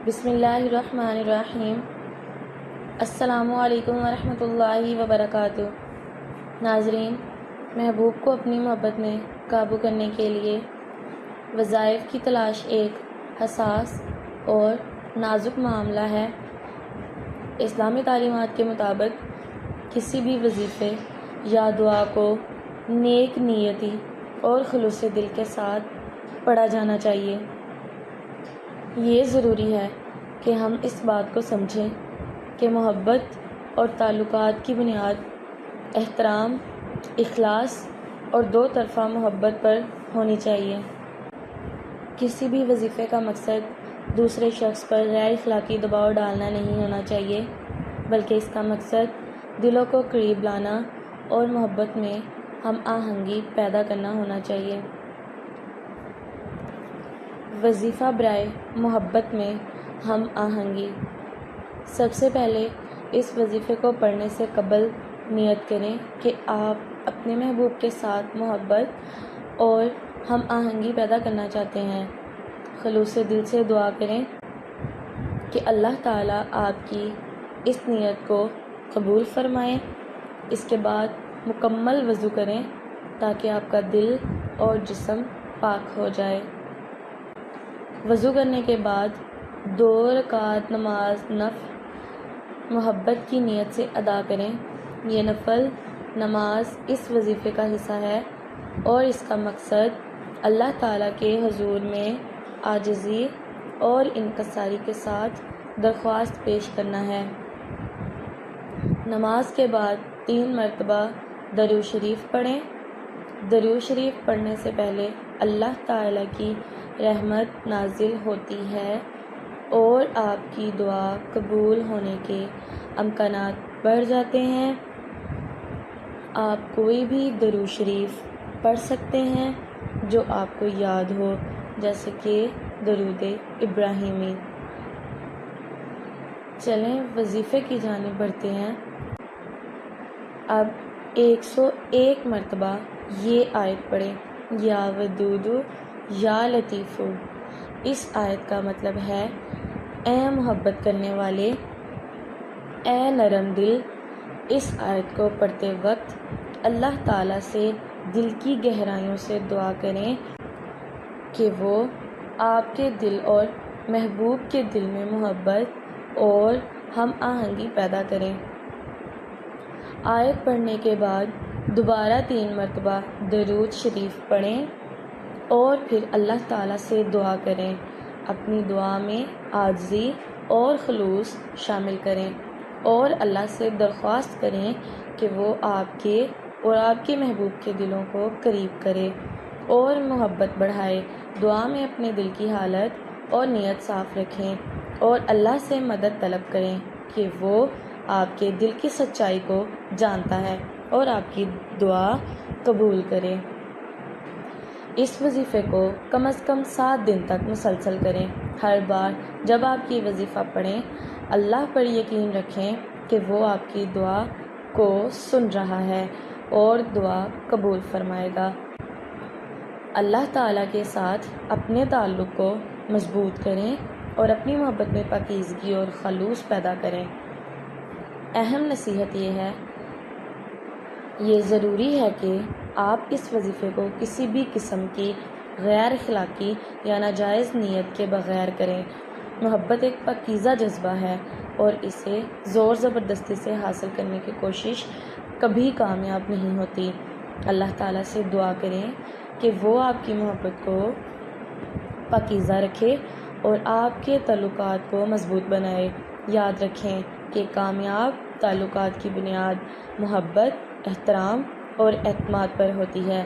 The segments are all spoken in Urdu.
بسم اللہ الرحمن الرحیم۔ السلام علیکم ورحمۃ اللہ وبرکاتہ۔ ناظرین، محبوب کو اپنی محبت میں قابو کرنے کے لیے وظائف کی تلاش ایک حساس اور نازک معاملہ ہے۔ اسلامی تعلیمات کے مطابق کسی بھی وظیفے یا دعا کو نیک نیتی اور خلوص دل کے ساتھ پڑھا جانا چاہیے۔ یہ ضروری ہے کہ ہم اس بات کو سمجھیں کہ محبت اور تعلقات کی بنیاد احترام، اخلاص اور دو طرفہ محبت پر ہونی چاہیے۔ کسی بھی وظیفے کا مقصد دوسرے شخص پر غیر اخلاقی دباؤ ڈالنا نہیں ہونا چاہیے، بلکہ اس کا مقصد دلوں کو قریب لانا اور محبت میں ہم آہنگی پیدا کرنا ہونا چاہیے۔ وظیفہ برائے محبت میں ہم آہنگی۔ سب سے پہلے اس وظیفے کو پڑھنے سے قبل نیت کریں کہ آپ اپنے محبوب کے ساتھ محبت اور ہم آہنگی پیدا کرنا چاہتے ہیں۔ خلوص دل سے دعا کریں کہ اللہ تعالیٰ آپ کی اس نیت کو قبول فرمائیں۔ اس کے بعد مکمل وضو کریں تاکہ آپ کا دل اور جسم پاک ہو جائے۔ وضو کرنے کے بعد 2 رکعت نماز نفل محبت کی نیت سے ادا کریں۔ یہ نفل نماز اس وظیفے کا حصہ ہے اور اس کا مقصد اللہ تعالیٰ کے حضور میں عاجزی اور انکساری کے ساتھ درخواست پیش کرنا ہے۔ نماز کے بعد 3 مرتبہ درود شریف پڑھیں۔ درود شریف پڑھنے سے پہلے اللہ تعالیٰ کی رحمت نازل ہوتی ہے اور آپ کی دعا قبول ہونے کے امکانات بڑھ جاتے ہیں۔ آپ کوئی بھی درود شریف پڑھ سکتے ہیں جو آپ کو یاد ہو، جیسے کہ درود ابراہیمی۔ چلیں وظیفے کی جانب بڑھتے ہیں۔ اب 101 مرتبہ یہ آیت پڑھیں، یا ودود یا لطیف۔ اس آیت کا مطلب ہے، اے محبت کرنے والے، اے نرم دل۔ اس آیت کو پڑھتے وقت اللہ تعالیٰ سے دل کی گہرائیوں سے دعا کریں کہ وہ آپ کے دل اور محبوب کے دل میں محبت اور ہم آہنگی پیدا کریں۔ آیت پڑھنے کے بعد دوبارہ 3 مرتبہ درود شریف پڑھیں اور پھر اللہ تعالیٰ سے دعا کریں۔ اپنی دعا میں عاجزی اور خلوص شامل کریں اور اللہ سے درخواست کریں کہ وہ آپ کے اور آپ کے محبوب کے دلوں کو قریب کرے اور محبت بڑھائے۔ دعا میں اپنے دل کی حالت اور نیت صاف رکھیں اور اللہ سے مدد طلب کریں کہ وہ آپ کے دل کی سچائی کو جانتا ہے اور آپ کی دعا قبول کرے۔ اس وظیفے کو کم از کم 7 دن تک مسلسل کریں۔ ہر بار جب آپ یہ وظیفہ پڑھیں، اللہ پر یقین رکھیں کہ وہ آپ کی دعا کو سن رہا ہے اور دعا قبول فرمائے گا۔ اللہ تعالیٰ کے ساتھ اپنے تعلق کو مضبوط کریں اور اپنی محبت میں پاکیزگی اور خلوص پیدا کریں۔ اہم نصیحت یہ ہے، یہ ضروری ہے کہ آپ اس وظیفے کو کسی بھی قسم کی غیر اخلاقی یا ناجائز نیت کے بغیر کریں۔ محبت ایک پاکیزہ جذبہ ہے اور اسے زور زبردستی سے حاصل کرنے کی کوشش کبھی کامیاب نہیں ہوتی۔ اللہ تعالیٰ سے دعا کریں کہ وہ آپ کی محبت کو پاکیزہ رکھے اور آپ کے تعلقات کو مضبوط بنائے۔ یاد رکھیں کہ کامیاب تعلقات کی بنیاد محبت، احترام اور اعتماد پر ہوتی ہے۔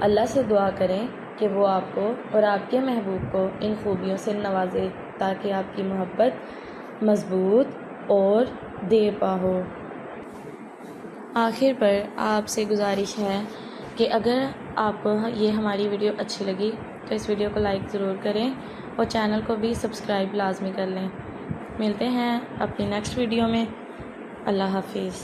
اللہ سے دعا کریں کہ وہ آپ کو اور آپ کے محبوب کو ان خوبیوں سے نوازے تاکہ آپ کی محبت مضبوط اور دے پا ہو۔ آخر پر آپ سے گزارش ہے کہ اگر آپ کو یہ ہماری ویڈیو اچھی لگی تو اس ویڈیو کو لائک ضرور کریں اور چینل کو بھی سبسکرائب لازمی کر لیں۔ ملتے ہیں اپنی نیکسٹ ویڈیو میں۔ اللہ حافظ۔